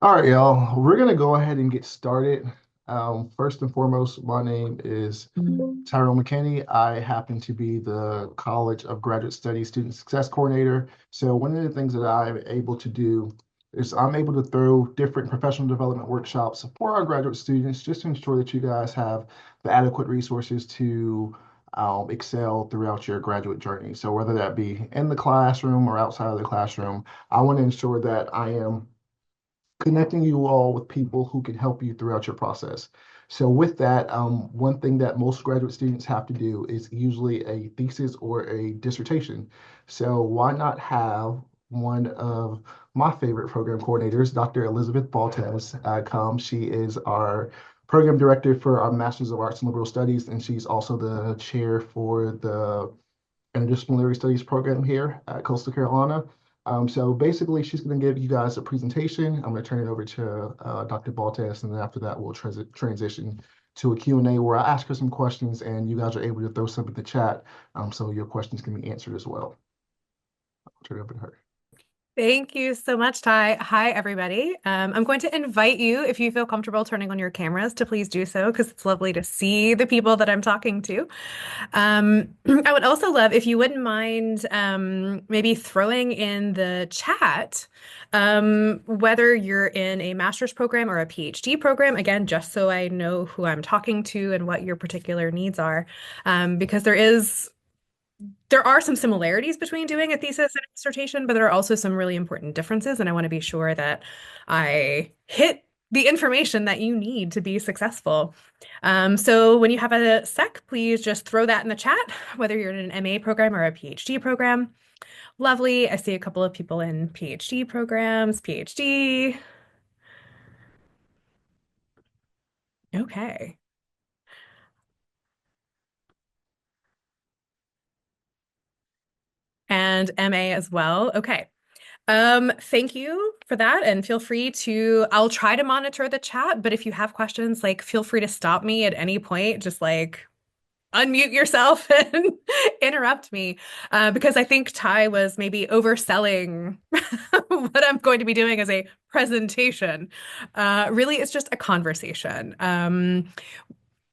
All right, y'all. We're gonna go ahead and get started. First and foremost, my name is Tyrone McKinney. I happen to be the College of Graduate Studies Student Success Coordinator. So one of the things that I'm able to do is I'm able to throw different professional development workshops for our graduate students just to ensure that you guys have the adequate resources to excel throughout your graduate journey. So whether that be in the classroom or outside of the classroom, I want to ensure that I am connecting you all with people who can help you throughout your process. So with that, one thing that most graduate students have to do is usually a thesis or a dissertation. So why not have one of my favorite program coordinators, Dr. Elizabeth Baltes, come. She is our program director for our Masters of Arts and Liberal Studies, and she's also the chair for the interdisciplinary studies program here at Coastal Carolina. So basically, she's going to give you guys a presentation. I'm going to turn it over to Dr. Baltes, and then after that, we'll transition to a Q&A where I ask her some questions, and you guys are able to throw some in the chat so your questions can be answered as well. I'll turn it over to her. Thank you so much, Ty. Hi, everybody. I'm going to invite you, if you feel comfortable turning on your cameras, to please do so because it's lovely to see the people that I'm talking to. I would also love if you wouldn't mind maybe throwing in the chat whether you're in a master's program or a PhD program, again, just so I know who I'm talking to and what your particular needs are, because there are some similarities between doing a thesis and a dissertation, but there are also some really important differences, and I want to be sure that I hit the information that you need to be successful. So when you have a sec, please just throw that in the chat, whether you're in an MA program or a PhD program. Lovely. I see a couple of people in PhD programs, PhD. Okay. And MA as well. Okay. Thank you for that, and feel free to, I'll try to monitor the chat, but if you have questions, like feel free to stop me at any point, just like unmute yourself and interrupt me. Because I think Ty was maybe overselling what I'm going to be doing as a presentation. Really, it's just a conversation.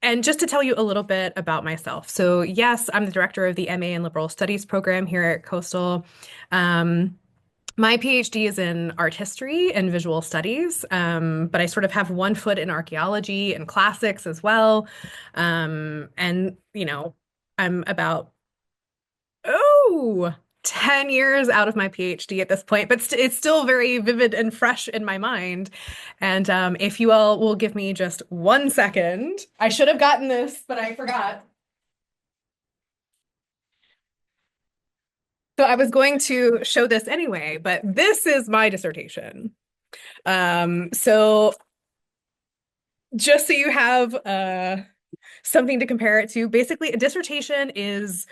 And just to tell you a little bit about myself. So, yes, I'm the director of the MA in Liberal Studies program here at Coastal. Um, my PhD is in art history and visual studies, but I sort of have one foot in archaeology and classics as well. And I'm about, oh, 10 years out of my PhD at this point, but it's still very vivid and fresh in my mind. And if you all will give me just 1 second, I should have gotten this, but I forgot. So I was going to show this anyway, but this is my dissertation. So just so you have something to compare it to, basically a dissertation is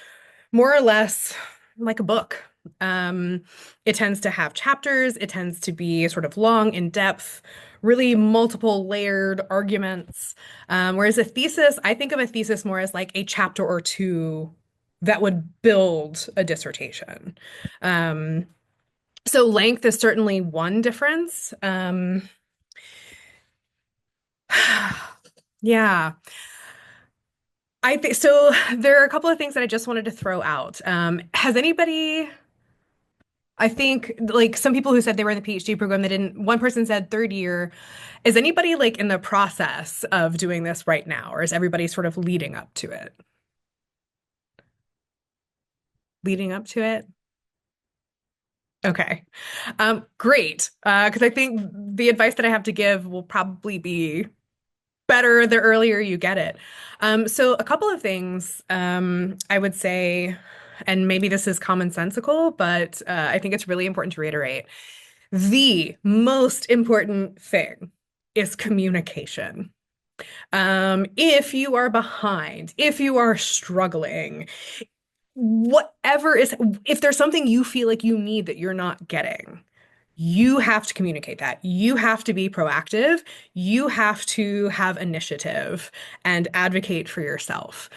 more or less like a book. It tends to have chapters, it tends to be sort of long, in depth, really multiple layered arguments. Whereas a thesis, I think of a thesis more as like a chapter or two that would build a dissertation. Um, so length is certainly one difference. Yeah. I think so. There are a couple of things that I just wanted to throw out. Has anybody, I think, like some people who said they were in the PhD program, they didn't, one person said third year. Is anybody like in the process of doing this right now, or is everybody sort of leading up to it? Leading up to it? Okay. Great. Because I think the advice that I have to give will probably be better the earlier you get it. So a couple of things I would say, and maybe this is commonsensical, but I think it's really important to reiterate. The most important thing is communication. If you are behind, if you are struggling, whatever is, if there's something you feel like you need that you're not getting, you have to communicate that. You have to be proactive. You have to have initiative and advocate for yourself,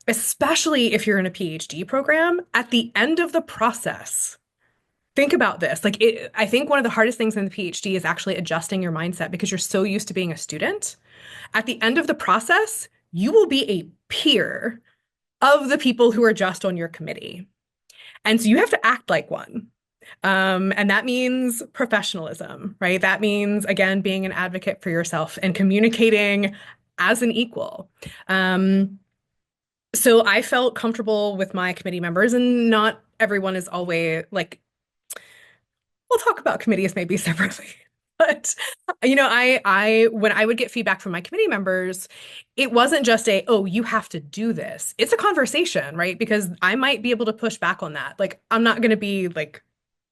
especially if you're in a PhD program. At the end of the process, think about this. I think one of the hardest things in the PhD is actually adjusting your mindset because you're so used to being a student. At the end of the process, you will be a peer of the people who are just on your committee. And so you have to act like one. And that means professionalism, right? That means, again, being an advocate for yourself and communicating as an equal. Um, so I felt comfortable with my committee members, and not everyone is always like, we'll talk about committees maybe separately. But when I would get feedback from my committee members, it wasn't just a, oh, you have to do this. It's a conversation, right? Because I might be able to push back on that. Like, I'm not going to be like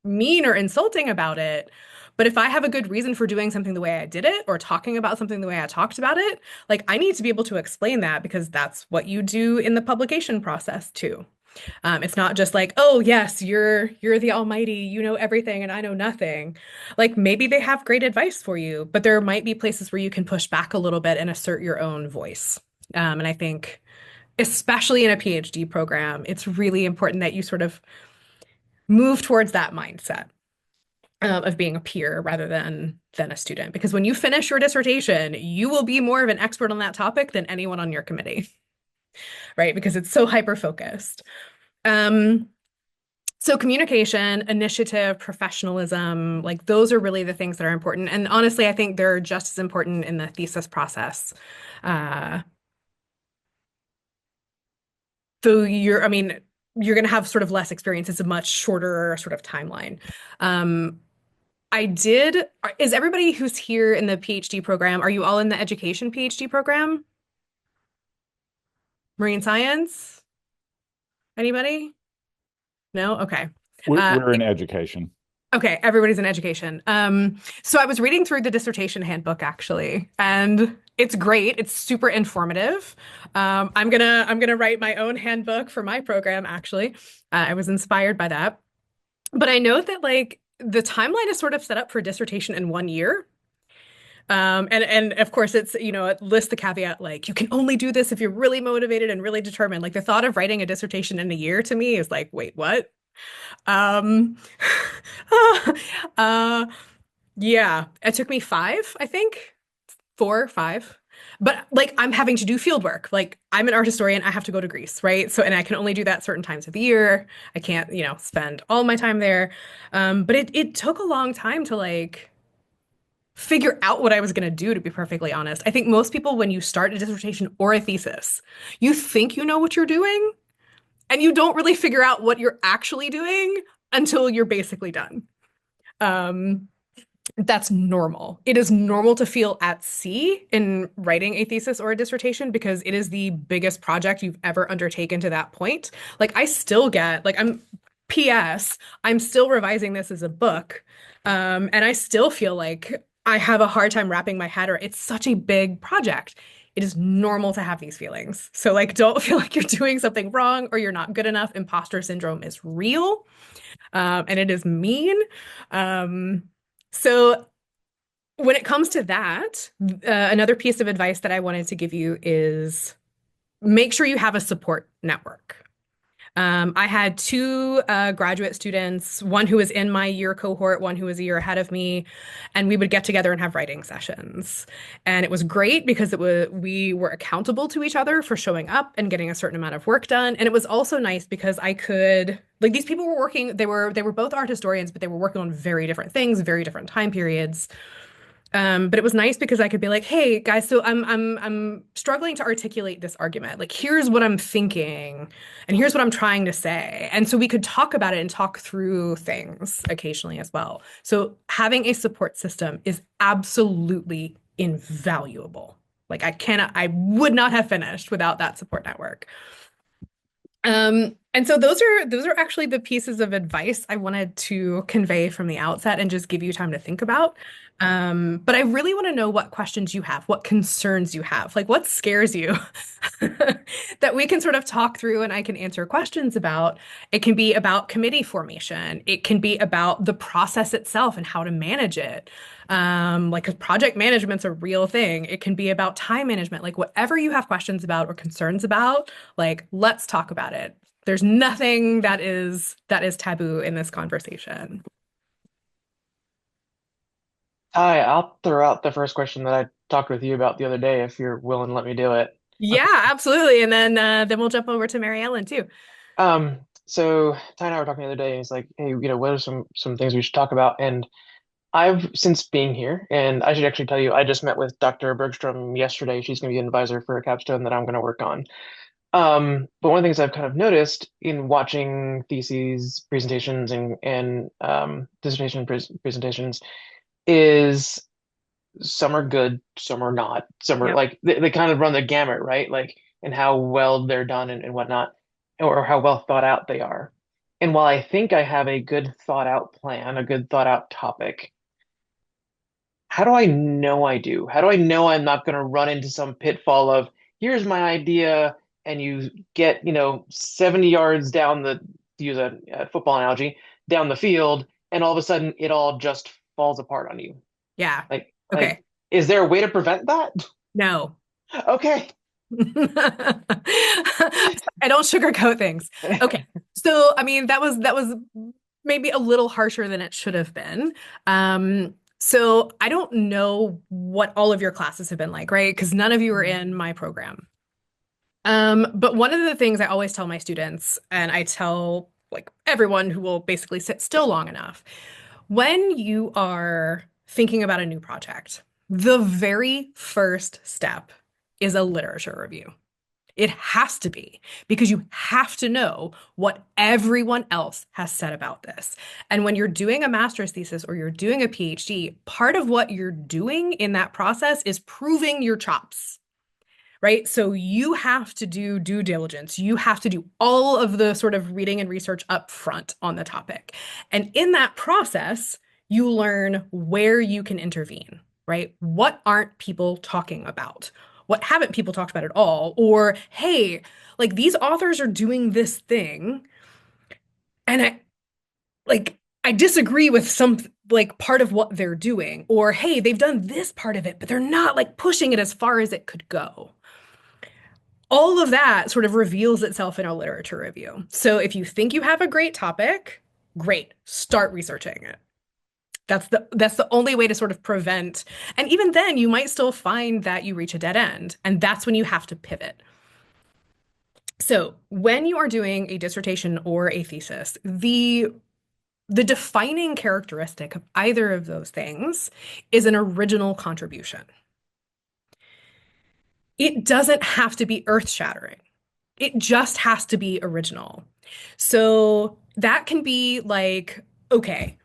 mean or insulting about it. But if I have a good reason for doing something the way I did it or talking about something the way I talked about it, like I need to be able to explain that because that's what you do in the publication process too. It's not just like, oh yes, you're the almighty, you know everything and I know nothing. Like maybe they have great advice for you, but there might be places where you can push back a little bit and assert your own voice. And I think, especially in a PhD program, it's really important that you sort of move towards that mindset of being a peer rather than a student. Because when you finish your dissertation, you will be more of an expert on that topic than anyone on your committee, right? Because it's so hyper focused. Um, So communication, initiative, professionalism, like those are really the things that are important. And honestly, I think they're just as important in the thesis process. Uh, I mean, you're going to have sort of less experience. It's a much shorter sort of timeline. Um, I did, is everybody who's here in the PhD program, are you all in the education PhD program? Marine science? Anybody? No? Okay. Uh, We're in education. Okay, everybody's in education. So I was reading through the dissertation handbook actually, and it's great. It's super informative. I'm gonna write my own handbook for my program actually. I was inspired by that. But I know that like the timeline is sort of set up for dissertation in 1 year. And of course it's, it lists the caveat like you can only do this if you're really motivated and really determined. Like the thought of writing a dissertation in a year to me is like, wait, what? Um, uh, yeah, it took me five, I think, 4, 5. But like I'm having to do field work. Like I'm an art historian, I have to go to Greece, right? So and I can only do that certain times of the year. I can't, spend all my time there. But it took a long time to like figure out what I was going to do, to be perfectly honest. I think most people, when you start a dissertation or a thesis, you think you know what you're doing, and you don't really figure out what you're actually doing until you're basically done. Um, that's normal. It is normal to feel at sea in writing a thesis or a dissertation because it is the biggest project you've ever undertaken to that point. Like I still get, like PS, I'm still revising this as a book. And I still feel like I have a hard time wrapping my head around it's such a big project. It is normal to have these feelings. So like don't feel like you're doing something wrong or you're not good enough. Imposter syndrome is real. And it is mean. Um, so when it comes to that, another piece of advice that I wanted to give you is make sure you have a support network. I had two graduate students, one who was in my year cohort, one who was a year ahead of me, and we would get together and have writing sessions. And it was great because we were accountable to each other for showing up and getting a certain amount of work done. And it was also nice because I could like these people were working, they were both art historians, but they were working on very different things, very different time periods. But it was nice because I could be like, "Hey guys, so I'm struggling to articulate this argument. Like, here's what I'm thinking, and here's what I'm trying to say." And so we could talk about it and talk through things occasionally as well. So having a support system is absolutely invaluable. Like I would not have finished without that support network. And so those are actually the pieces of advice I wanted to convey from the outset and just give you time to think about. But I really want to know what questions you have, what concerns you have, like what scares you that we can sort of talk through and I can answer questions about. It can be about committee formation. It can be about the process itself and how to manage it. Like 'cause project management's a real thing. It can be about time management, like whatever you have questions about or concerns about, like let's talk about it. There's nothing that is taboo in this conversation. Hi, I'll throw out the first question that I talked with you about the other day if you're willing to let me do it. Yeah, absolutely. And then we'll jump over to Mary Ellen too. So Ty and I were talking the other day, and he's like, "Hey, what are some things we should talk about?" And I've since being here, and I should actually tell you, I just met with Dr. Bergstrom yesterday. She's going to be an advisor for a capstone that I'm going to work on. But one of the things I've kind of noticed in watching theses presentations and dissertation presentations is some are good, some are not. Some are Yep. like they kind of run the gamut, right? Like and how well they're done and whatnot, or how well thought out they are. And while I think I have a good thought out plan, a good thought out topic, how do I know I do? How do I know I'm not going to run into some pitfall of here's my idea, and you get, 70 yards down to use a football analogy, down the field, and all of a sudden it all just falls apart on you. Yeah. Like, Okay. is there a way to prevent that? No. Okay. I don't sugarcoat things. Okay. So, I mean, that was maybe a little harsher than it should have been. So I don't know what all of your classes have been like, right? Because none of you are in my program. But one of the things I always tell my students, and I tell like everyone who will basically sit still long enough, when you are thinking about a new project, the very first step is a literature review. It has to be because you have to know what everyone else has said about this. And when you're doing a master's thesis or you're doing a PhD, part of what you're doing in that process is proving your chops, right? So you have to do due diligence. You have to do all of the sort of reading and research up front on the topic. And in that process, you learn where you can intervene, right? What aren't people talking about? What haven't people talked about at all? Or, hey, like these authors are doing this thing, and I disagree with some like part of what they're doing. Or, hey, they've done this part of it, but they're not like pushing it as far as it could go. All of that sort of reveals itself in a literature review. So if you think you have a great topic, great, start researching it. That's the only way to sort of prevent. And even then, you might still find that you reach a dead end, and that's when you have to pivot. So when you are doing a dissertation or a thesis, the defining characteristic of either of those things is an original contribution. It doesn't have to be earth-shattering. It just has to be original. So that can be like, okay,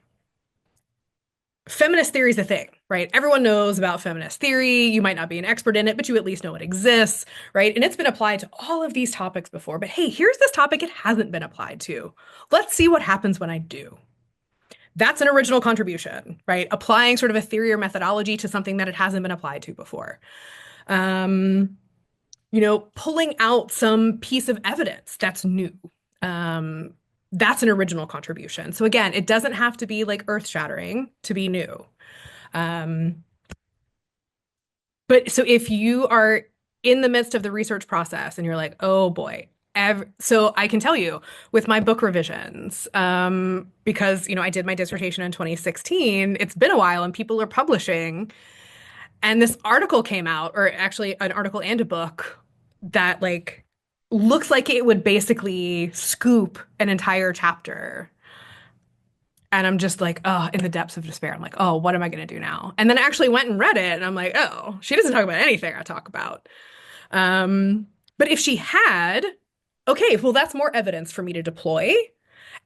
feminist theory is a thing, right? Everyone knows about feminist theory. You might not be an expert in it, but you at least know it exists, right? And it's been applied to all of these topics before. But hey, here's this topic it hasn't been applied to. Let's see what happens when I do. That's an original contribution, right? Applying sort of a theory or methodology to something that it hasn't been applied to before. Um, pulling out some piece of evidence that's new. Um, that's an original contribution. So again, it doesn't have to be like earth-shattering to be new. Um, but so if you are in the midst of the research process and you're like, oh boy, so I can tell you with my book revisions, because I did my dissertation in 2016, it's been a while and people are publishing. And this article came out, or actually an article and a book that like looks like it would basically scoop an entire chapter. And I'm just like, oh, in the depths of despair. I'm like, oh, what am I going to do now? And then I actually went and read it, and I'm like, oh, she doesn't talk about anything I talk about. But if she had, okay, well, that's more evidence for me to deploy.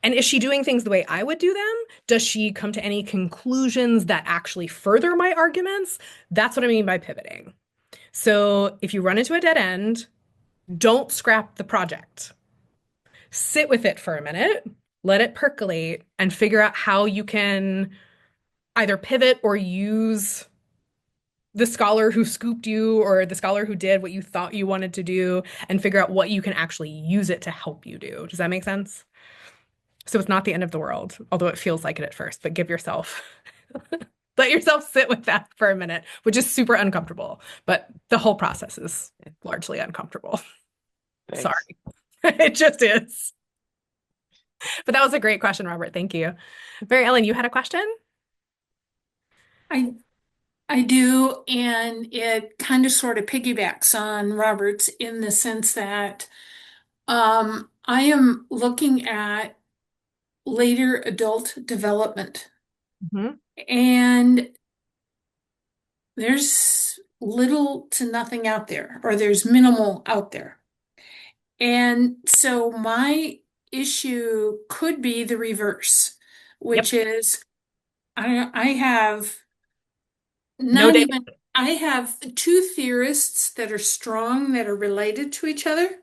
And is she doing things the way I would do them? Does she come to any conclusions that actually further my arguments? That's what I mean by pivoting. So if you run into a dead end, don't scrap the project. Sit with it for a minute, let it percolate, and figure out how you can either pivot or use the scholar who scooped you or the scholar who did what you thought you wanted to do and figure out what you can actually use it to help you do. Does that make sense? So it's not the end of the world, although it feels like it at first, but let yourself sit with that for a minute, which is super uncomfortable. But the whole process is largely uncomfortable. Thanks. Sorry. It just is. But that was a great question, Robert. Thank you. Mary Ellen, you had a question? I I do, and it kind of sort of piggybacks on Robert's in the sense that I am looking at later adult development, Hmm. and there's little to nothing out there, or there's minimal out there. And so my issue could be the reverse, which Yep. is I have No not data. even, I have two theorists that are strong that are related to each other,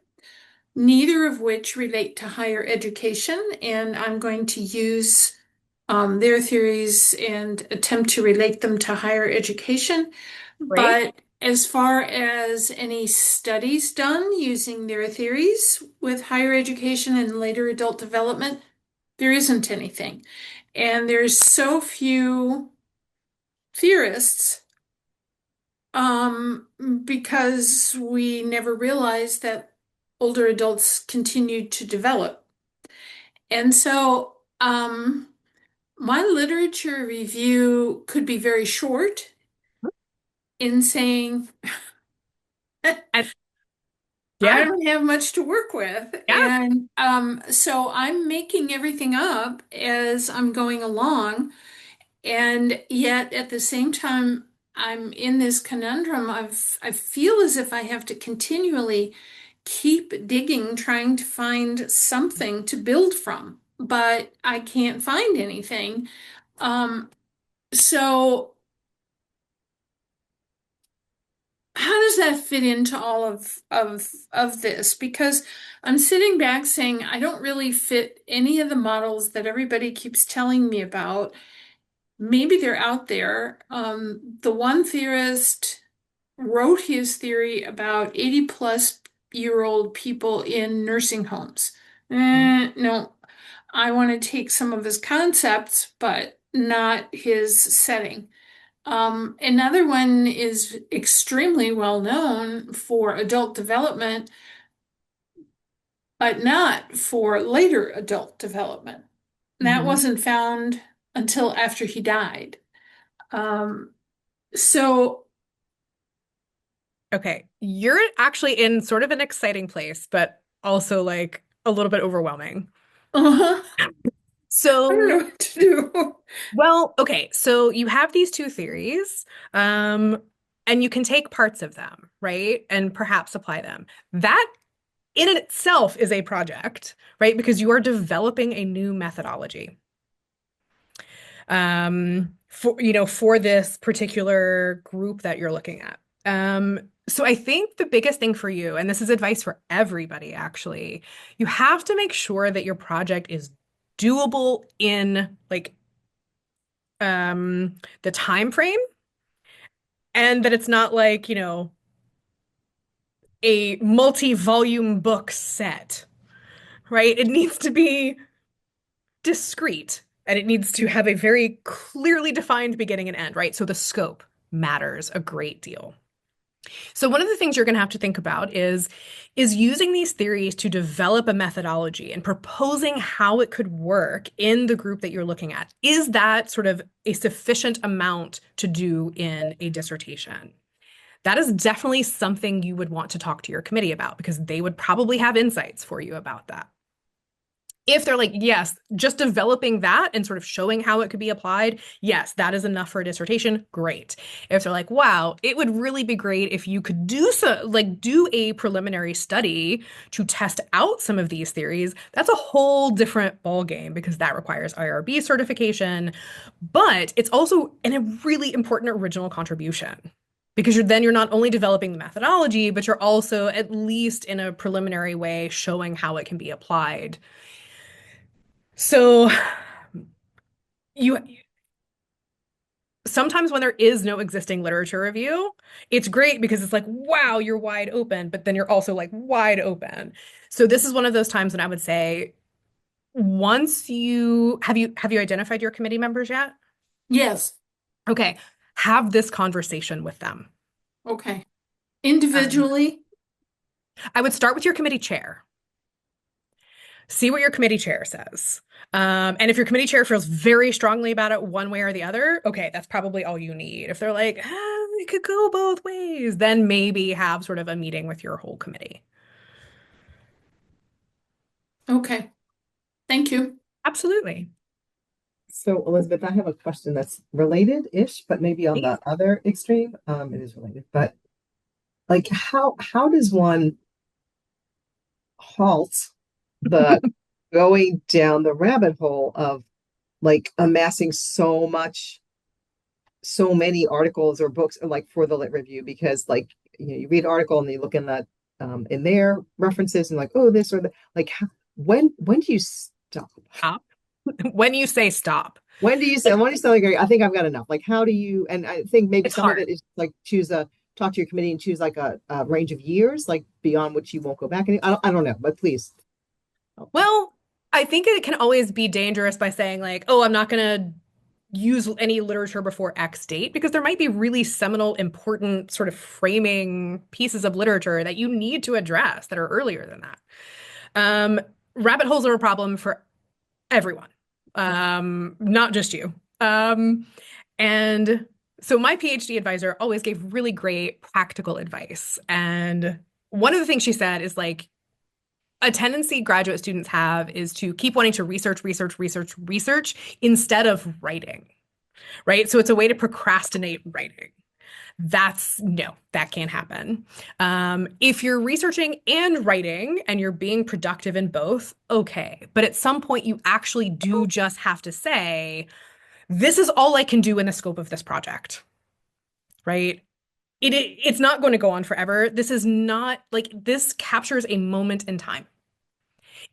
neither of which relate to higher education, and I'm going to use their theories and attempt to relate them to higher education. Great. But as far as any studies done using their theories with higher education and later adult development, there isn't anything. And there's so few theorists um, because we never realized that older adults continued to develop. And so, my literature review could be very short in saying, And I yeah, don't have much to work with. yeah. And so I'm making everything up as I'm going along. And yet at the same time, I'm in this conundrum of I feel as if I have to continually keep digging, trying to find something to build from, but I can't find anything. Um, so how does that fit into all of this? Because I'm sitting back saying I don't really fit any of the models that everybody keeps telling me about. Maybe they're out there. The one theorist wrote his theory about 80 plus year old people in nursing homes. No, I want to take some of his concepts, but not his setting. Another one is extremely well known for adult development, but not for later adult development. And that Mhm. wasn't found until after he died. Um, so, Okay. You're actually in sort of an exciting place, but also like a little bit overwhelming. uh-huh, I don't know So, what to do. well, okay. So you have these two theories, um, and you can take parts of them, right? And perhaps apply them. That in itself is a project, right? Because you are developing a new methodology. For for this particular group that you're looking at. So I think the biggest thing for you, and this is advice for everybody actually, you have to make sure that your project is doable in like the time frame and that it's not like, a multi-volume book set, right? It needs to be discrete and it needs to have a very clearly defined beginning and end, right? So the scope matters a great deal. So one of the things you're going to have to think about is using these theories to develop a methodology and proposing how it could work in the group that you're looking at. Is that sort of a sufficient amount to do in a dissertation? That is definitely something you would want to talk to your committee about because they would probably have insights for you about that. If they're like, yes, just developing that and sort of showing how it could be applied, yes, that is enough for a dissertation, great. If they're like, wow, it would really be great if you could do a preliminary study to test out some of these theories, that's a whole different ball game because that requires IRB certification, but it's also a really important original contribution. Because you're not only developing the methodology, but you're also at least in a preliminary way showing how it can be applied. So you sometimes when there is no existing literature review, it's great because it's like, wow, you're wide open, but then you're also like wide open. So this is one of those times when I would say, once you identified your committee members yet? Yes, Okay, have this conversation with them. okay. Um, Individually, I would start with your committee chair. see what your committee chair says. And if your committee chair feels very strongly about it one way or the other, okay, that's probably all you need. If they're like, it could go both ways, then maybe have sort of a meeting with your whole committee. Okay, thank you. Absolutely. So Elizabeth, I have a question that's related-ish, but maybe on the other extreme. It is related, but like how does one halt the going down the rabbit hole of like amassing so many articles or books like for the lit review? Because like you read an article and you look in their references and like, oh, this or that. Like when do you stop? Stop. When you say stop. When do you say like, I think I've got enough? Like, how do you, and I think maybe It's some hard. of it is like talk to your committee and choose like a range of years, like beyond which you won't go back. I don't know, but please. Well, I think it can always be dangerous by saying like, oh, I'm not going to use any literature before X date, because there might be really seminal, important sort of framing pieces of literature that you need to address that are earlier than that. Rabbit holes are a problem for everyone, not just you. And so my PhD advisor always gave really great practical advice. And one of the things she said is like, a tendency graduate students have is to keep wanting to research instead of writing, right? So it's a way to procrastinate writing. That can't happen. If you're researching and writing and you're being productive in both, okay. But at some point, you actually do just have to say, this is all I can do in the scope of this project, right? It's not going to go on forever. This is not like this captures a moment in time.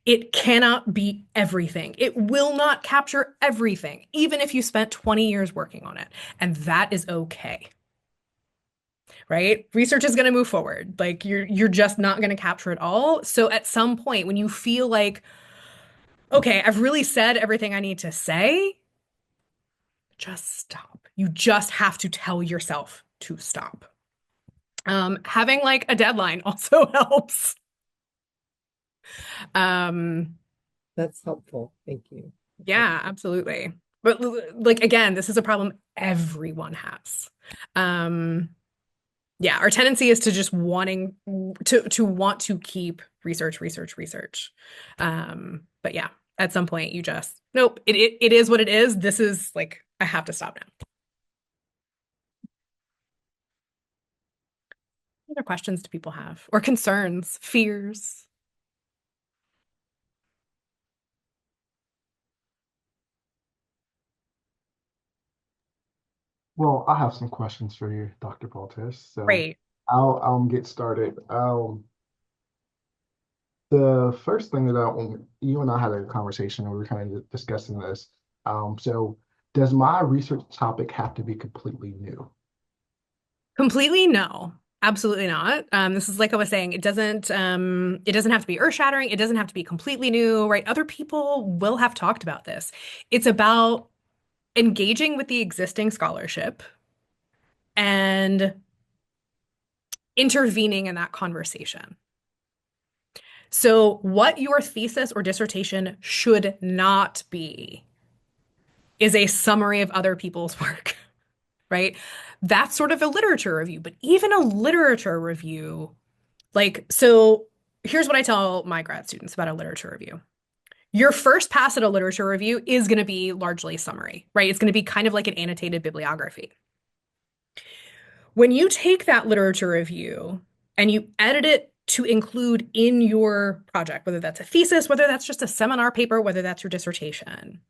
It cannot be everything. It will not capture everything, even if you spent 20 years working on it. And that is okay. Right? Research is going to move forward. Like you're just not going to capture it all. So at some point when you feel like, okay, I've really said everything I need to say, just stop. You just have to tell yourself to stop. Having like a deadline also helps. That's helpful. Thank you. Yeah, absolutely. But like again, this is a problem everyone has. Yeah, our tendency is to just wanting to want to keep research. But yeah, at some point you just nope, it is what it is. This is like I have to stop now. What other questions do people have? Or concerns, fears? Well, I have some questions for you, Dr. Baltes. So Great. I'll get started. The first thing that you and I had a conversation and we were kind of discussing this. So does my research topic have to be completely new? Completely no. Absolutely not. This is like I was saying, it doesn't have to be earth-shattering. It doesn't have to be completely new, right? Other people will have talked about this. It's about engaging with the existing scholarship and intervening in that conversation. So what your thesis or dissertation should not be is a summary of other people's work, right? That's sort of a literature review, but even a literature review, so here's what I tell my grad students about a literature review. Your first pass at a literature review is going to be largely summary, right? It's going to be kind of like an annotated bibliography. When you take that literature review and you edit it to include in your project, whether that's a thesis, whether that's just a seminar paper, whether that's your dissertation,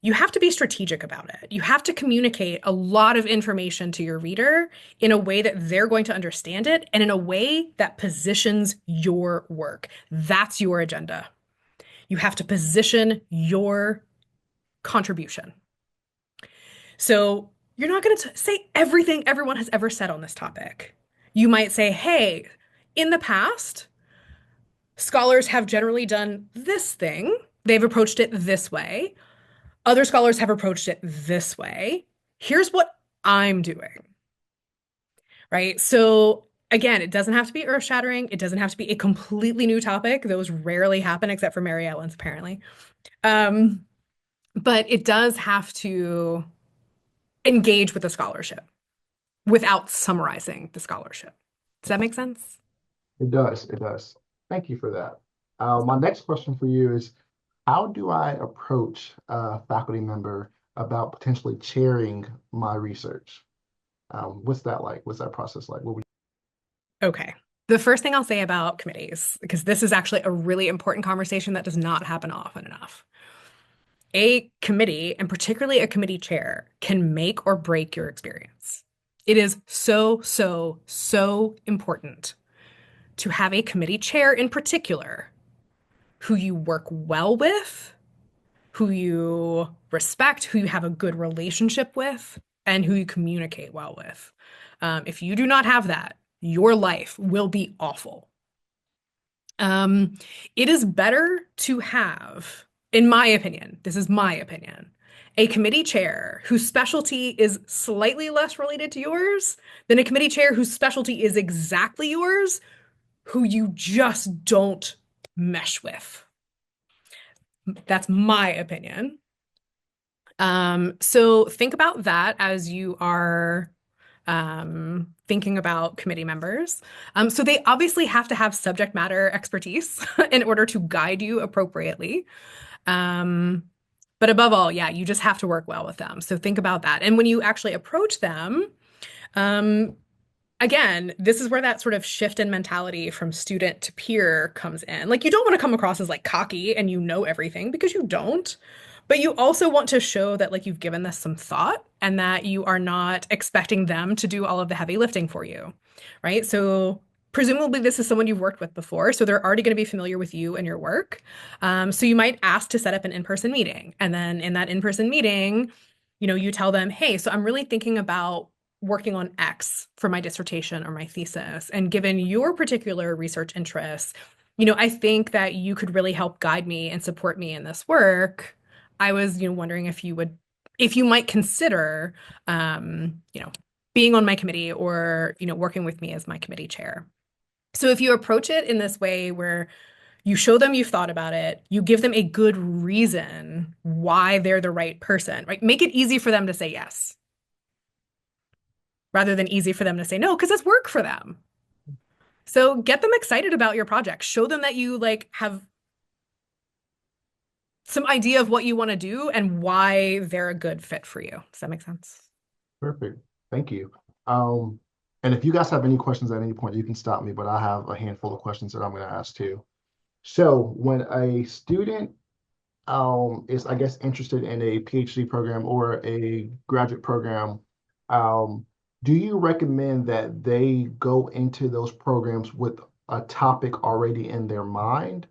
you have to be strategic about it. You have to communicate a lot of information to your reader in a way that they're going to understand it and in a way that positions your work. That's your agenda. You have to position your contribution. So you're not going to say everything everyone has ever said on this topic. You might say, hey, in the past, scholars have generally done this thing. They've approached it this way. Other scholars have approached it this way. Here's what I'm doing, right? So Again, it doesn't have to be earth-shattering. It doesn't have to be a completely new topic. Those rarely happen, except for Mary Ellen's, apparently. Um, but it does have to engage with the scholarship without summarizing the scholarship. Does that make sense? It does. It does. Thank you for that. My next question for you is, how do I approach a faculty member about potentially chairing my research? What's that like? What's that process like? What would Okay. The first thing I'll say about committees, because this is actually a really important conversation that does not happen often enough. A committee, and particularly a committee chair, can make or break your experience. It is so, so, so important to have a committee chair in particular who you work well with, who you respect, who you have a good relationship with, and who you communicate well with. If you do not have that, your life will be awful. It is better to have, in my opinion, this is my opinion, a committee chair whose specialty is slightly less related to yours than a committee chair whose specialty is exactly yours, who you just don't mesh with. That's my opinion. So think about that as you are thinking about committee members. So they obviously have to have subject matter expertise in order to guide you appropriately. But above all, yeah, you just have to work well with them. So think about that. And when you actually approach them, um, again, this is where that sort of shift in mentality from student to peer comes in. Like, you don't want to come across as like cocky and you know everything, because you don't. But you also want to show that like you've given this some thought and that you are not expecting them to do all of the heavy lifting for you, right? So presumably this is someone you've worked with before, so they're already going to be familiar with you and your work. So you might ask to set up an in-person meeting, and then in that in-person meeting, you tell them, hey, so I'm really thinking about working on X for my dissertation or my thesis. And given your particular research interests, I think that you could really help guide me and support me in this work. I was, wondering if you might consider, being on my committee or, working with me as my committee chair. So if you approach it in this way where you show them you've thought about it, you give them a good reason why they're the right person, right? Make it easy for them to say yes, rather than easy for them to say no, because it's work for them. So get them excited about your project. Show them that you like have some idea of what you want to do and why they're a good fit for you. Does that make sense? Perfect. Thank you. And if you guys have any questions at any point, you can stop me, but I have a handful of questions that I'm going to ask too. So when a student is, I guess, interested in a PhD program or a graduate program, do you recommend that they go into those programs with a topic already in their mind?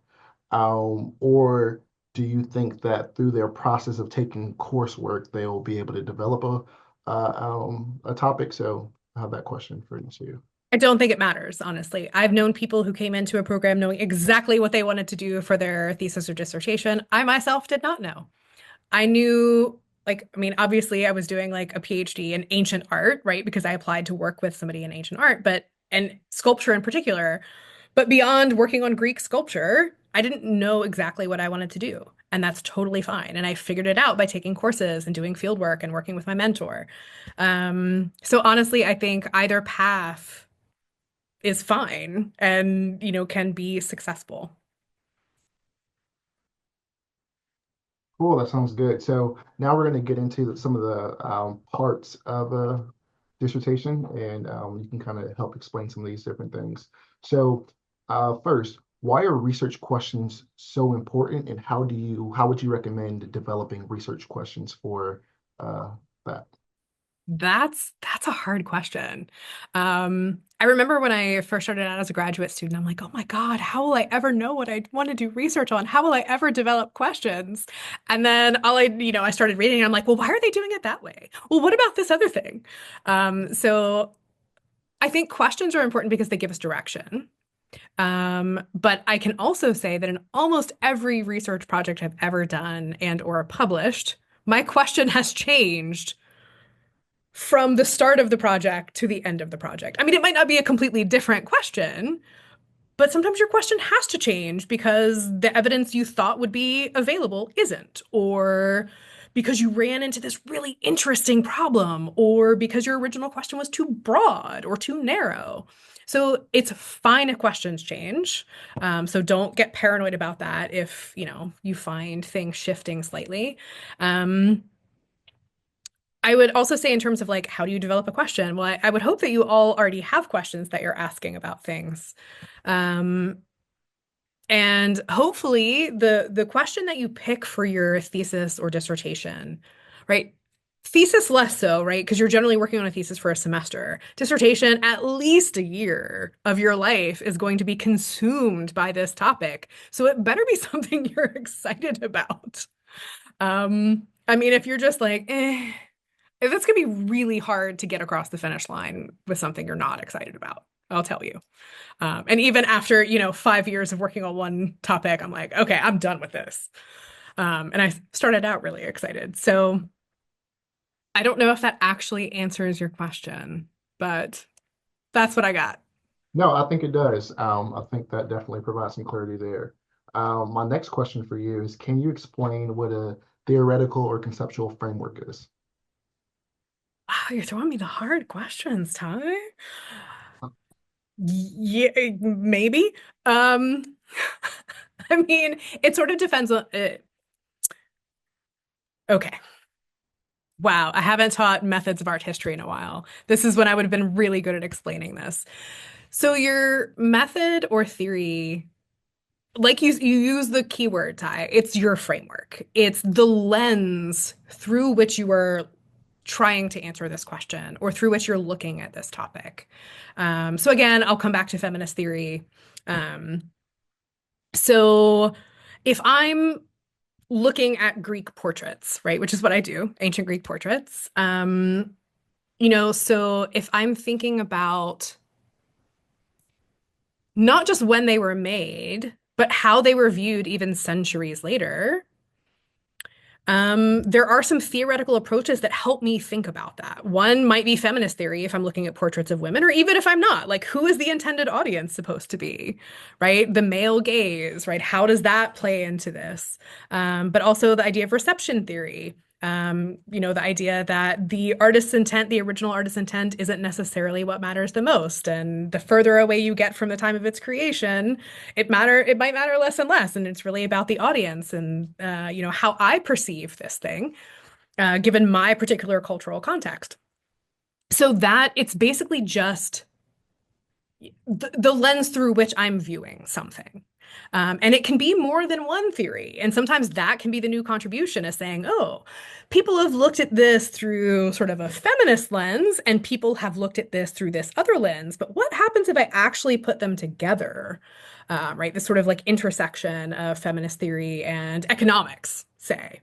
Or do you think that through their process of taking coursework, they'll be able to develop a topic? So I have that question for you. I don't think it matters, honestly. I've known people who came into a program knowing exactly what they wanted to do for their thesis or dissertation. I myself did not know. I knew, obviously I was doing like a PhD in ancient art, right? Because I applied to work with somebody in ancient art, and sculpture in particular. But beyond working on Greek sculpture, I didn't know exactly what I wanted to do. And that's totally fine. And I figured it out by taking courses and doing field work and working with my mentor. So honestly, I think either path is fine and, can be successful. Cool, that sounds good. So now we're going to get into some of the parts of a dissertation, and you can kind of help explain some of these different things. So first, why are research questions so important, and how would you recommend developing research questions for that? That's a hard question. I remember when I first started out as a graduate student, I'm like, oh my God, how will I ever know what I want to do research on? How will I ever develop questions? And then I started reading and I'm like, well, why are they doing it that way? Well, what about this other thing? So I think questions are important because they give us direction. But I can also say that in almost every research project I've ever done and or published, my question has changed from the start of the project to the end of the project. I mean, it might not be a completely different question, but sometimes your question has to change because the evidence you thought would be available isn't, or because you ran into this really interesting problem, or because your original question was too broad or too narrow. So it's fine if questions change. So don't get paranoid about that if, you find things shifting slightly. Um, I would also say in terms of like, how do you develop a question? Well, I would hope that you all already have questions that you're asking about things. Um, and hopefully the question that you pick for your thesis or dissertation, right? Thesis less so, right? Because you're generally working on a thesis for a semester. Dissertation, at least a year of your life is going to be consumed by this topic. So it better be something you're excited about. I mean, if you're just like, that's gonna be really hard to get across the finish line with something you're not excited about, I'll tell you. And even after, 5 years of working on one topic, I'm like, okay, I'm done with this. And I started out really excited. So I don't know if that actually answers your question, but that's what I got. No, I think it does. I think that definitely provides some clarity there. My next question for you is, can you explain what a theoretical or conceptual framework is? Wow, you're throwing me the hard questions, Ty. Yeah, maybe. Um, I mean, it sort of depends on it. Okay. Wow, I haven't taught methods of art history in a while. This is when I would have been really good at explaining this. So your method or theory, like you use the keyword, Ty, it's your framework. It's the lens through which you are trying to answer this question or through which you're looking at this topic. So again, I'll come back to feminist theory. Um, so if I'm looking at Greek portraits, right, which is what I do, ancient Greek portraits, so if I'm thinking about not just when they were made, but how they were viewed even centuries later, there are some theoretical approaches that help me think about that. One might be feminist theory if I'm looking at portraits of women, or even if I'm not, like who is the intended audience supposed to be, right? The male gaze, right? How does that play into this? But also the idea of reception theory. The idea that the artist's intent, the original artist's intent, isn't necessarily what matters the most. And the further away you get from the time of its creation, it might matter less and less. And it's really about the audience and how I perceive this thing, given my particular cultural context. So that it's basically just the lens through which I'm viewing something. And it can be more than one theory. And sometimes that can be the new contribution is saying, oh, people have looked at this through sort of a feminist lens, and people have looked at this through this other lens. But what happens if I actually put them together? Right? This sort of like intersection of feminist theory and economics, say.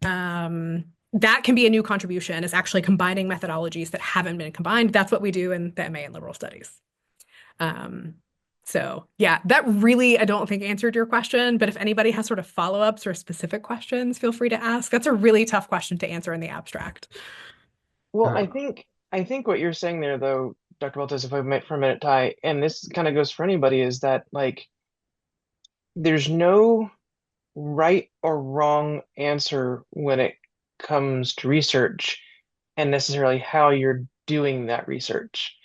That can be a new contribution, is actually combining methodologies that haven't been combined. That's what we do in the MA in liberal studies. So yeah, that really, I don't think answered your question, but if anybody has sort of follow-ups or specific questions, feel free to ask. That's a really tough question to answer in the abstract. Well, Uh, I think what you're saying there, though, Dr. Baltes, if I might for a minute, Ty, and this kind of goes for anybody, is that like there's no right or wrong answer when it comes to research and necessarily how you're doing that research.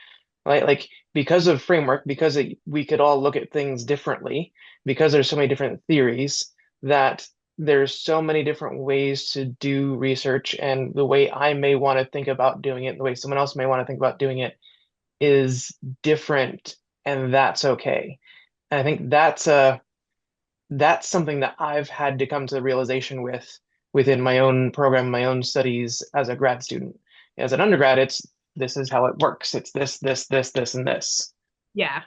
Right? Like because of framework, because we could all look at things differently, because there's so many different theories that there's so many different ways to do research, and the way I may want to think about doing it, the way someone else may want to think about doing it is different, and that's okay. And I think that's something that I've had to come to the realization within my own program, my own studies as a grad student. As an undergrad, it's this is how it works. It's this, and this. Yeah.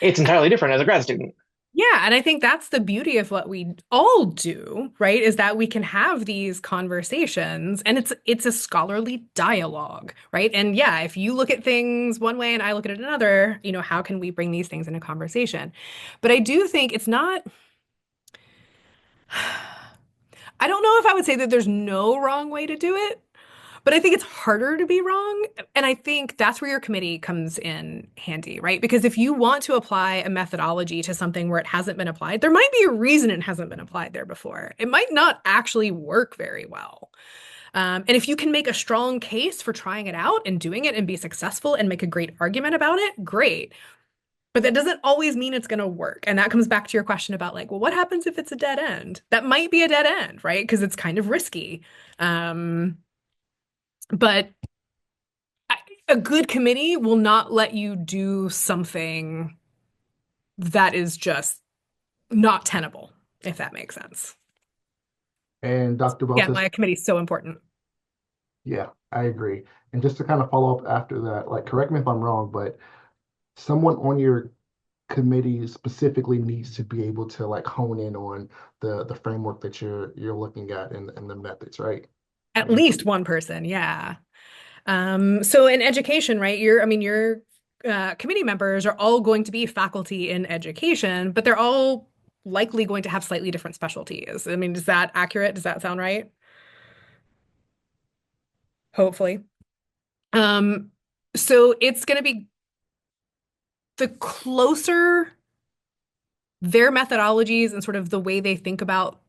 It's entirely different as a grad student. Yeah, and I think that's the beauty of what we all do, right? Is that we can have these conversations and it's a scholarly dialogue, right? And yeah, if you look at things one way and I look at it another, how can we bring these things into conversation? But I do think it's not I don't know if I would say that there's no wrong way to do it, But I think it's harder to be wrong. And I think that's where your committee comes in handy, right? Because if you want to apply a methodology to something where it hasn't been applied, there might be a reason it hasn't been applied there before. It might not actually work very well. And if you can make a strong case for trying it out and doing it and be successful and make a great argument about it, great. But that doesn't always mean it's going to work. And that comes back to your question about like, well, what happens if it's a dead end? That might be a dead end, right? Because it's kind of risky. But a good committee will not let you do something that is just not tenable, if that makes sense. And Dr. Yeah, Baltes, my committee is so important. yeah, I agree. And just to kind of follow up after that, like, correct me if I'm wrong, but someone on your committee specifically needs to be able to like hone in on the framework that you're looking at and the methods, right? At least one person, yeah. So in education, right, your committee members are all going to be faculty in education, but they're all likely going to have slightly different specialties. I mean, is that accurate? Does that sound right? Hopefully. So it's going to be the closer their methodologies and sort of the way they think about,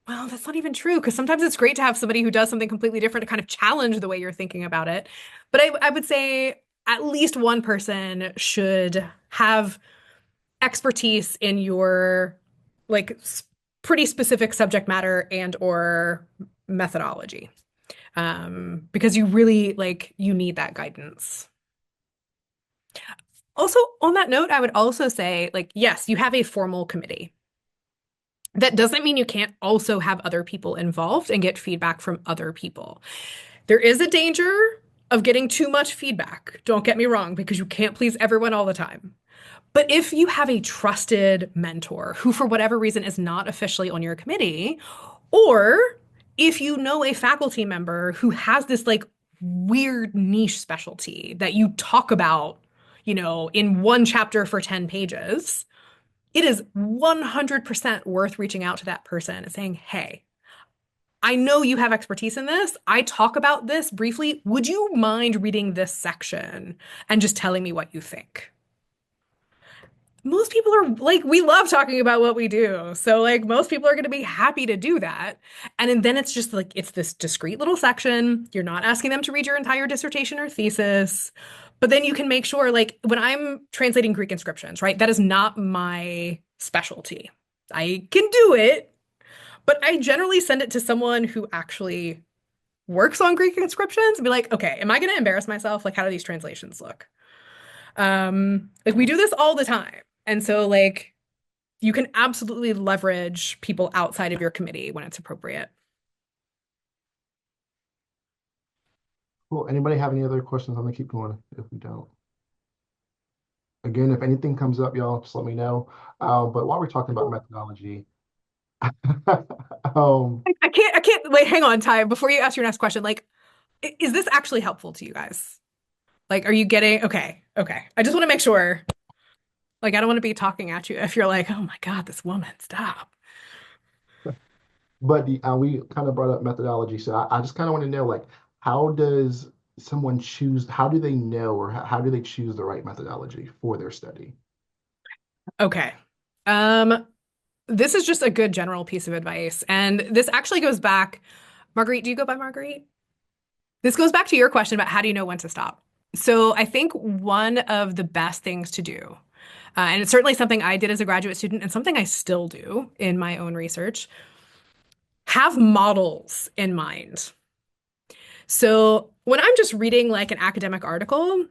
well, that's not even true because sometimes it's great to have somebody who does something completely different to kind of challenge the way you're thinking about it. But I would say at least one person should have expertise in your like pretty specific subject matter and or methodology. Because you really like you need that guidance. Also, on that note, I would also say, like, yes, you have a formal committee. That doesn't mean you can't also have other people involved and get feedback from other people. There is a danger of getting too much feedback. Don't get me wrong, because you can't please everyone all the time. But if you have a trusted mentor who, for whatever reason, is not officially on your committee, or if you know a faculty member who has this like weird niche specialty that you talk about, in one chapter for 10 pages, it is 100% worth reaching out to that person and saying, hey, I know you have expertise in this. I talk about this briefly. Would you mind reading this section and just telling me what you think? Most people are like, we love talking about what we do. So like most people are going to be happy to do that. And then it's just like, it's this discrete little section. You're not asking them to read your entire dissertation or thesis. But then you can make sure, like when I'm translating Greek inscriptions, right? That is not my specialty. I can do it, but I generally send it to someone who actually works on Greek inscriptions and be like, okay, am I going to embarrass myself? Like, how do these translations look? Like we do this all the time. And so like you can absolutely leverage people outside of your committee when it's appropriate. Cool. Anybody have any other questions? I'm gonna keep going if we don't. Again, if anything comes up, y'all just let me know. But while we're talking about methodology, I can't wait, hang on, Ty, before you ask your next question, like, is this actually helpful to you guys? Like, are you getting, okay. I just want to make sure, like, I don't want to be talking at you if you're like, oh my God, this woman, stop. but we kind of brought up methodology, so I just kind of want to know, like, how does someone choose? How do they know, or how do they choose the right methodology for their study? Okay. This is just a good general piece of advice, and this actually goes back. Marguerite, do you go by Marguerite? This goes back to your question about how do you know when to stop. So I think one of the best things to do, and it's certainly something I did as a graduate student and something I still do in my own research, have models in mind. So when I'm just reading like an academic article,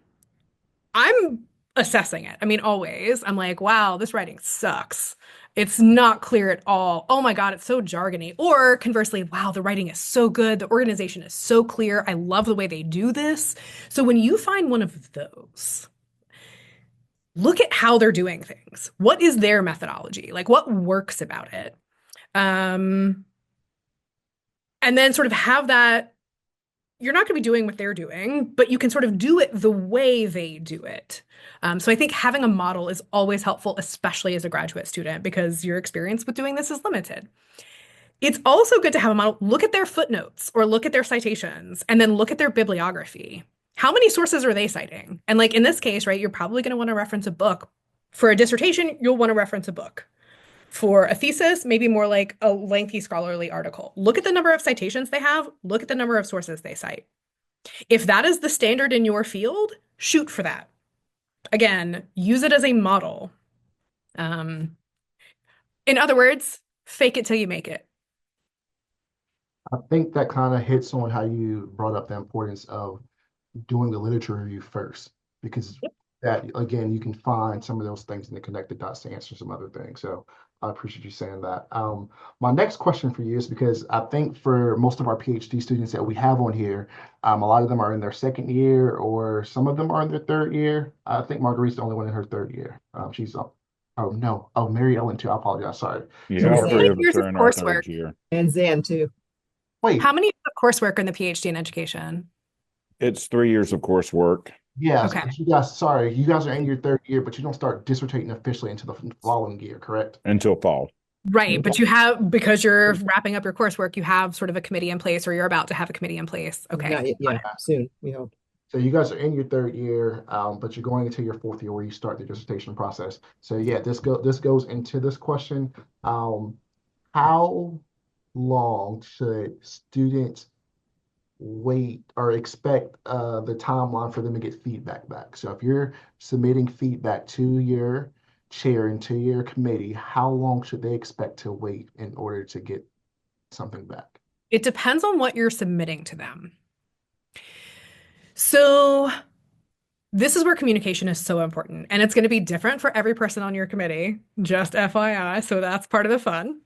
I'm assessing it. I mean, always. I'm like, wow, this writing sucks. It's not clear at all. Oh my God, it's so jargony. Or conversely, wow, the writing is so good. The organization is so clear. I love the way they do this. So when you find one of those, look at how they're doing things. What is their methodology? Like what works about it? And then sort of have that you're not going to be doing what they're doing, but you can sort of do it the way they do it. So I think having a model is always helpful, especially as a graduate student, because your experience with doing this is limited. It's also good to have a model look at their footnotes or look at their citations and then look at their bibliography. How many sources are they citing? And like in this case, right, you're probably going to want to reference a book. For a dissertation, you'll want to reference a book. For a thesis, maybe more like a lengthy scholarly article. Look at the number of citations they have, look at the number of sources they cite. If that is the standard in your field, shoot for that. Again, use it as a model. In other words, fake it till you make it. I think that kind of hits on how you brought up the importance of doing the literature review first, because that, again, you can find some of those things in the connected dots to answer some other things. So I appreciate you saying that. My next question for you is, because I think for most of our PhD students that we have on here, a lot of them are in their second year, or some of them are in their third year. I think Marguerite's the only one in her third year. She's oh no, oh, Mary Ellen too. I apologize. Sorry. So Yeah, all Zan, three of us years of are in our coursework? third year. and Zan too. Wait, How many years of coursework in the PhD in education? It's 3 years of coursework. yes, Okay. but you guys, sorry, you guys are in your third year, but you don't start dissertating officially until the following year, correct? Until fall. Right, but you have, because you're wrapping up your coursework, you have sort of a committee in place, or you're about to have a committee in place. Not Okay. yet, yeah, soon, we hope. So you guys are in your third year, but you're going into your fourth year where you start the dissertation process. So yeah, this goes into this question. How long should students wait or expect the timeline for them to get feedback back? So if you're submitting feedback to your chair and to your committee, how long should they expect to wait in order to get something back? It depends on what you're submitting to them. So this is where communication is so important, and it's going to be different for every person on your committee, just FYI. So that's part of the fun.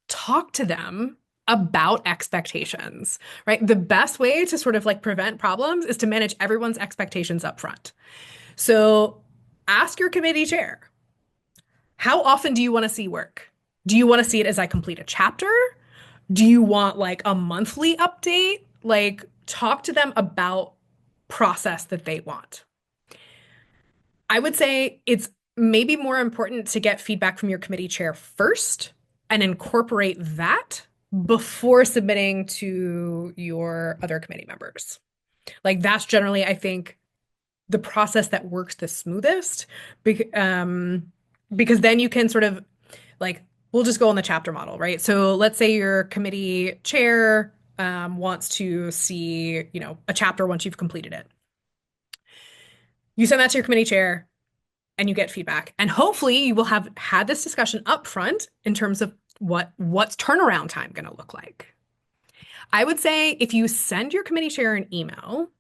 Talk to them about expectations, right? The best way to sort of like prevent problems is to manage everyone's expectations up front. So ask your committee chair, how often do you want to see work? Do you want to see it as I complete a chapter? Do you want like a monthly update? Like talk to them about process that they want. I would say it's maybe more important to get feedback from your committee chair first and incorporate that before submitting to your other committee members. Like that's generally, I think, the process that works the smoothest, because then you can sort of like, we'll just go on the chapter model, right? So let's say your committee chair wants to see, a chapter once you've completed it. You send that to your committee chair and you get feedback. And hopefully you will have had this discussion up front in terms of what's turnaround time going to look like. I would say if you send your committee chair an email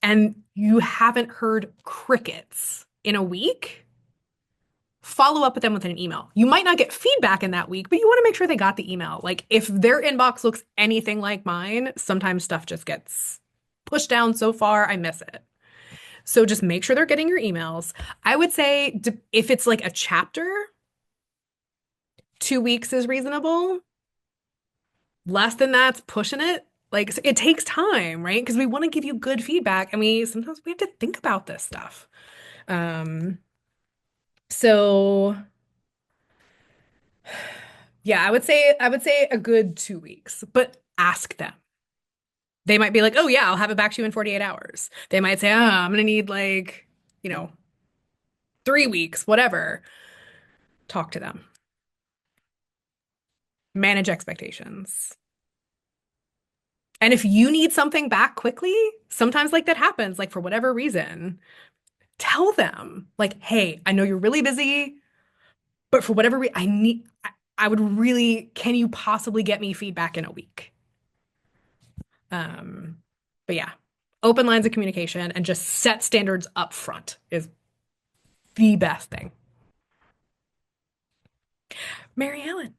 and you haven't heard crickets in a week, follow up with them with an email. You might not get feedback in that week, but you want to make sure they got the email. Like if their inbox looks anything like mine, sometimes stuff just gets pushed down so far, I miss it. So just make sure they're getting your emails. I would say if it's like a chapter, 2 weeks is reasonable. Less than that's pushing it. Like it takes time, right? Because we want to give you good feedback, and sometimes we have to think about this stuff. So yeah, I would say a good 2 weeks, but ask them. They might be like, oh yeah, I'll have it back to you in 48 hours. They might say, I'm gonna need like, 3 weeks, whatever. Talk to them. Manage expectations. And if you need something back quickly, sometimes like that happens, like for whatever reason, tell them like, hey, I know you're really busy, but for whatever reason, I would really, can you possibly get me feedback in a week? But yeah, open lines of communication and just set standards up front is the best thing. Mary Ellen.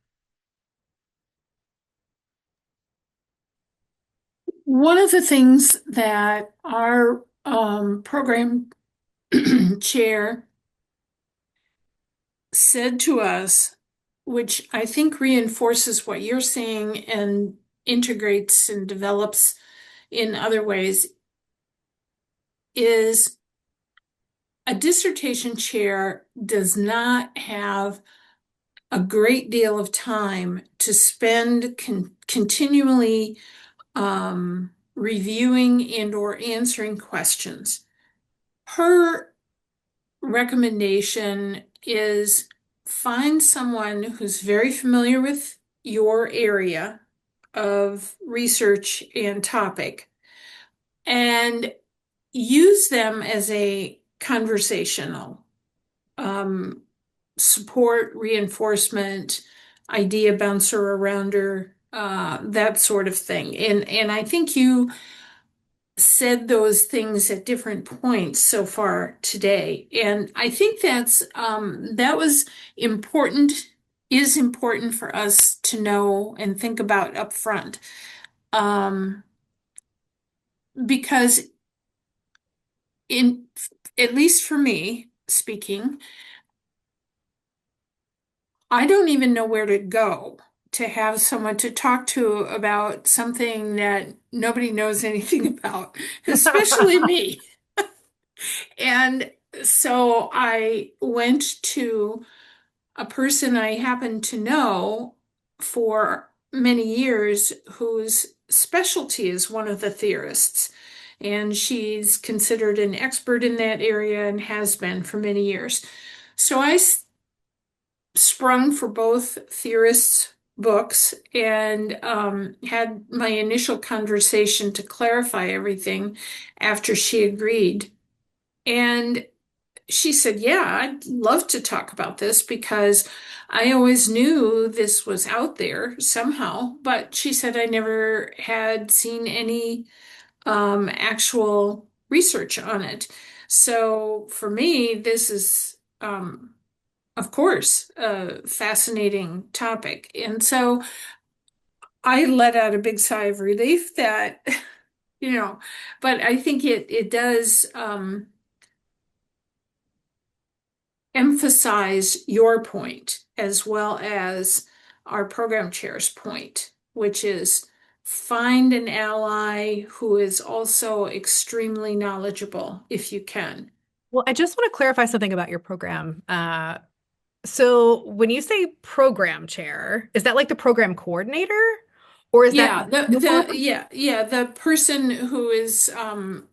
One of the things that our program chair said to us, which I think reinforces what you're saying and integrates and develops in other ways, is a dissertation chair does not have a great deal of time to spend continually reviewing and or answering questions. Her recommendation is find someone who's very familiar with your area of research and topic and use them as a conversational um, support, reinforcement, idea bouncer arounder, that sort of thing. And I think you said those things at different points so far today. And I think that was important, is important for us to know and think about up front. Because in at least for me speaking, I don't even know where to go to have someone to talk to about something that nobody knows anything about, especially me. And so I went to a person I happen to know for many years whose specialty is one of the theorists. And she's considered an expert in that area and has been for many years. So I sprung for both theorists' books and had my initial conversation to clarify everything after she agreed. And she said, yeah, I'd love to talk about this because I always knew this was out there somehow, but she said I never had seen any actual research on it. So for me, this is, of course, a fascinating topic. And so I let out a big sigh of relief that, you know, but I think it does emphasize your point as well as our program chair's point, which is find an ally who is also extremely knowledgeable if you can. Well, I just want to clarify something about your program. So when you say program chair, is that like the program coordinator? Or is that Yeah, the person who is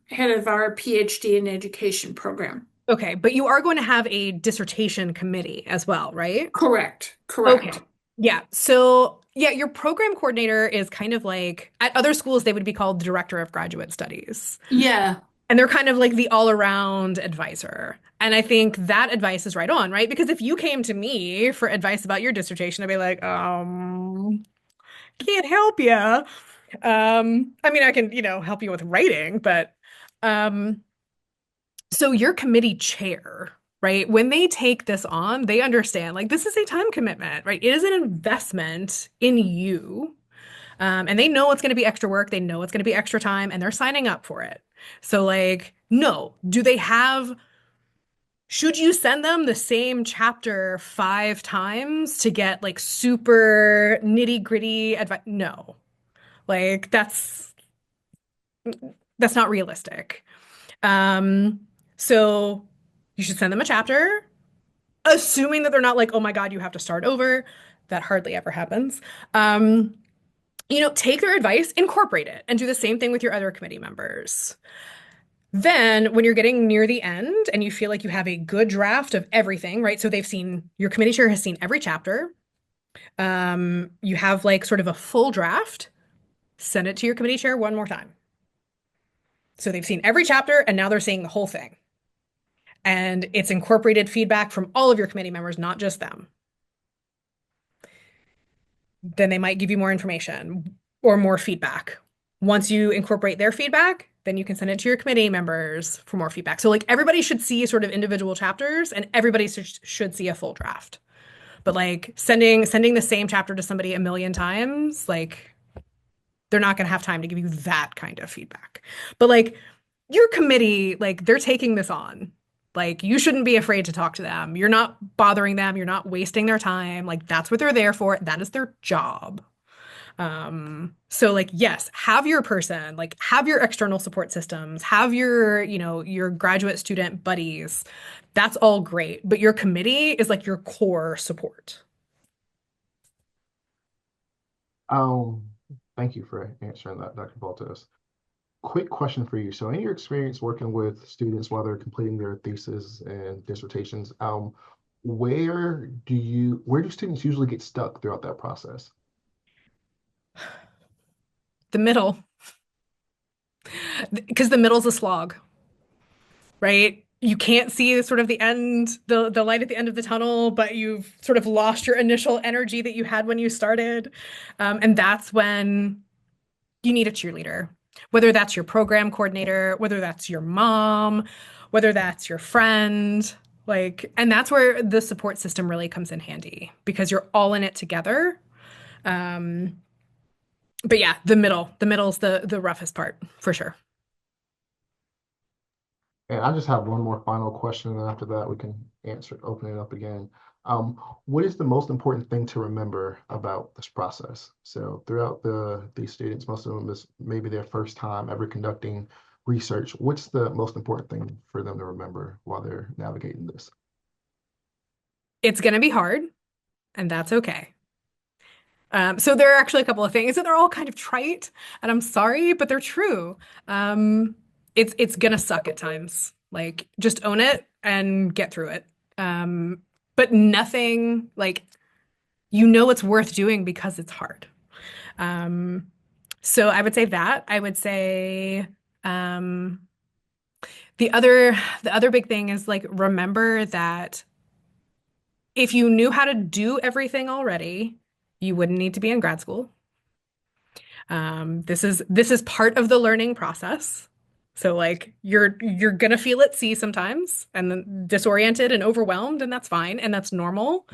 head of our PhD in education program. okay, but you are going to have a dissertation committee as well, right? Correct, Okay. correct. Yeah. So, yeah, your program coordinator is kind of like at other schools, they would be called director of graduate studies. Yeah, And they're kind of like the all-around advisor. And I think that advice is right on, right? Because if you came to me for advice about your dissertation, I'd be like, can't help you. I mean, I can, help you with writing, but um, so your committee chair, right? When they take this on, they understand like this is a time commitment, right? It is an investment in you. And they know it's going to be extra work. They know it's going to be extra time, and they're signing up for it. So, like, no, should you send them the same chapter 5 times to get like super nitty-gritty advice? No, like that's not realistic. Um, so you should send them a chapter, assuming that they're not like, oh my God, you have to start over. That hardly ever happens. Take their advice, incorporate it, and do the same thing with your other committee members. Then, when you're getting near the end and you feel like you have a good draft of everything, right? So your committee chair has seen every chapter. You have like sort of a full draft, send it to your committee chair one more time. So they've seen every chapter and now they're seeing the whole thing. And it's incorporated feedback from all of your committee members, not just them. Then they might give you more information or more feedback. Once you incorporate their feedback, then you can send it to your committee members for more feedback. So like everybody should see sort of individual chapters and everybody should see a full draft. But like sending the same chapter to somebody a million times, like they're not going to have time to give you that kind of feedback. But like your committee, like they're taking this on. Like you shouldn't be afraid to talk to them. You're not bothering them. You're not wasting their time. Like that's what they're there for. That is their job. So like, yes, have your person, like have your external support systems, have your graduate student buddies. That's all great. But your committee is like your core support. Um, Thank you for answering that, Dr. Baltes. Quick question for you. So in your experience working with students while they're completing their thesis and dissertations, where do students usually get stuck throughout that process? The middle, because the middle's a slog, right? You can't see sort of the end, the light at the end of the tunnel, but you've sort of lost your initial energy that you had when you started. And that's when you need a cheerleader, whether that's your program coordinator, whether that's your mom, whether that's your friend. Like, and that's where the support system really comes in handy because you're all in it together. Um, but yeah, the middle's the roughest part for sure. And I just have one more final question, and after that, we can open it up again. What is the most important thing to remember about this process? So throughout these students, most of them is maybe their first time ever conducting research. What's the most important thing for them to remember while they're navigating this? It's going to be hard, and that's okay. So there are actually a couple of things, and they're all kind of trite, and I'm sorry, but they're true. Um, it's gonna suck at times. Like, just own it and get through it. But nothing like you know it's worth doing because it's hard. Um, so I would say that. I would say um, the other big thing is like remember that if you knew how to do everything already, you wouldn't need to be in grad school. This is part of the learning process. So like you're gonna feel at sea sometimes and then disoriented and overwhelmed, and that's fine and that's normal.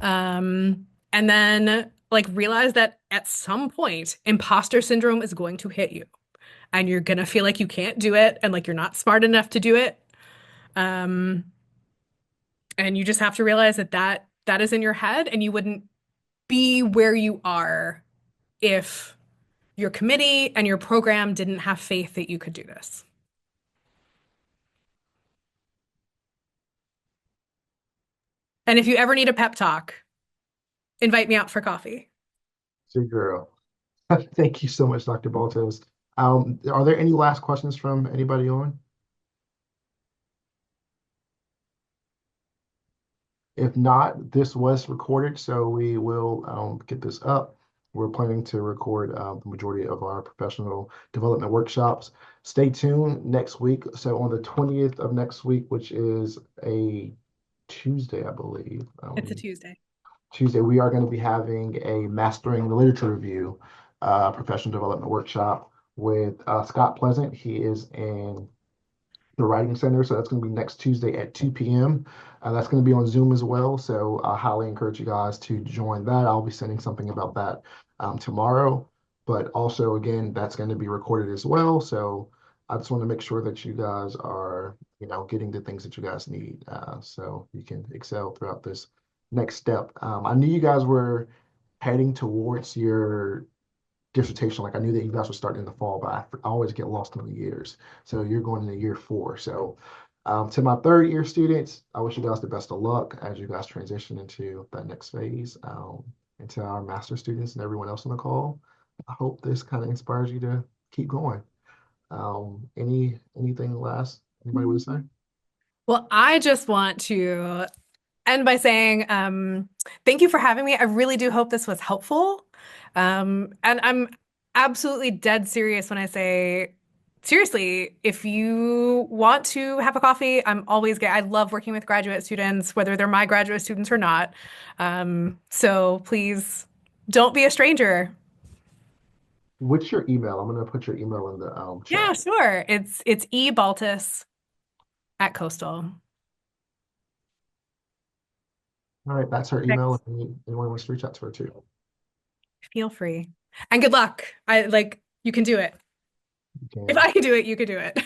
And then like realize that at some point, imposter syndrome is going to hit you, and you're gonna feel like you can't do it and like you're not smart enough to do it. Um, and you just have to realize that that is in your head, and you wouldn't be where you are if your committee and your program didn't have faith that you could do this. And if you ever need a pep talk, invite me out for coffee. So, girl, thank you so much, Dr. Baltos. Are there any last questions from anybody on? If not, this was recorded, so we will get this up. We're planning to record the majority of our professional development workshops. Stay tuned next week. So on the 20th of next week, which is a Tuesday, I believe. It's a Tuesday. Tuesday, we are going to be having a Mastering the Literature Review professional development workshop with Scott Pleasant. He is in the Writing Center. So that's going to be next Tuesday at 2 p.m. That's going to be on Zoom as well. So I highly encourage you guys to join that. I'll be sending something about that tomorrow. But also, again, that's going to be recorded as well. So I just want to make sure that you guys are, getting the things that you guys need so you can excel throughout this next step. I knew you guys were heading towards your dissertation. Like I knew that you guys were starting in the fall, but I always get lost in the years. So you're going into year 4. So to my third year students, I wish you guys the best of luck as you guys transition into that next phase. And to our master students and everyone else on the call, I hope this kind of inspires you to keep going. Anything last anybody would say? Well, I just want to end by saying thank you for having me. I really do hope this was helpful. And I'm absolutely dead serious when I say, seriously, if you want to have a coffee, I'm always I love working with graduate students, whether they're my graduate students or not. So please don't be a stranger. What's your email? I'm going to put your email in the Yeah, chat. sure. It's ebaltis at Coastal. All right, that's her email. If anyone wants to reach out to her too. Feel free. And good luck. You can do it. You can. If I can do it, you can do it.